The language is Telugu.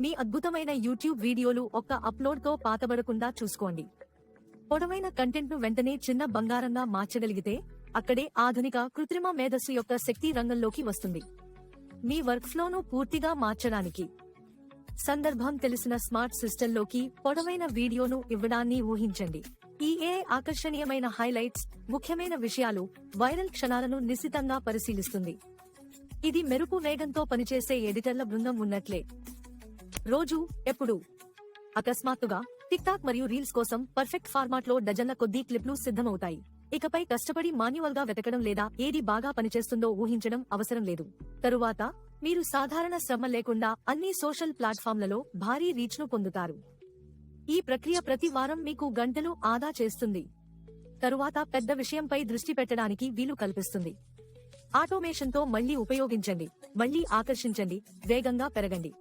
మీ అద్భుతమైన యూట్యూబ్ వీడియోలు ఒక్క అప్లోడ్తో పాతబడకుండా చూసుకోండి. పొడవైన కంటెంట్ను వెంటనే చిన్న బంగారంగా మార్చగలిగితే అక్కడే ఆధునిక కృత్రిమ మేధస్సు యొక్క శక్తి రంగంలోకి వస్తుంది. మీ వర్క్ ఫ్లోను పూర్తిగా మార్చడానికి సందర్భం తెలిసిన స్మార్ట్ సిస్టంలోకి పొడవైన వీడియోను ఇవ్వడాన్ని ఊహించండి. ఈ AI ఆకర్షణీయమైన హైలైట్స్, ముఖ్యమైన విషయాలు, వైరల్ క్షణాలను నిశితంగా పరిశీలిస్తుంది. ఇది మెరుపు వేగంతో పనిచేసే ఎడిటర్ల బృందం ఉన్నట్లే. రోజు ఎప్పుడు అకస్మాత్తుగా టిక్టాక్ మరియు రీల్స్ కోసం పర్ఫెక్ట్ ఫార్మాట్లో డజన్ల కొద్దీ క్లిప్లు సిద్ధమవుతాయి. ఇకపై కష్టపడి మాన్యువల్ గా వెతకడం లేదా ఏది బాగా పనిచేస్తుందో ఊహించడం అవసరం లేదు. తరువాత మీరు సాధారణ శ్రమ లేకుండా అన్ని సోషల్ ప్లాట్ఫామ్లలో భారీ రీచ్ ను పొందుతారు. ఈ ప్రక్రియ ప్రతి వారం మీకు గంటలు ఆదా చేస్తుంది. తరువాత పెద్ద విషయంపై దృష్టి పెట్టడానికి వీలు కల్పిస్తుంది. ఆటోమేషన్తో మళ్లీ ఉపయోగించండి, మళ్లీ ఆకర్షించండి, వేగంగా పెరగండి.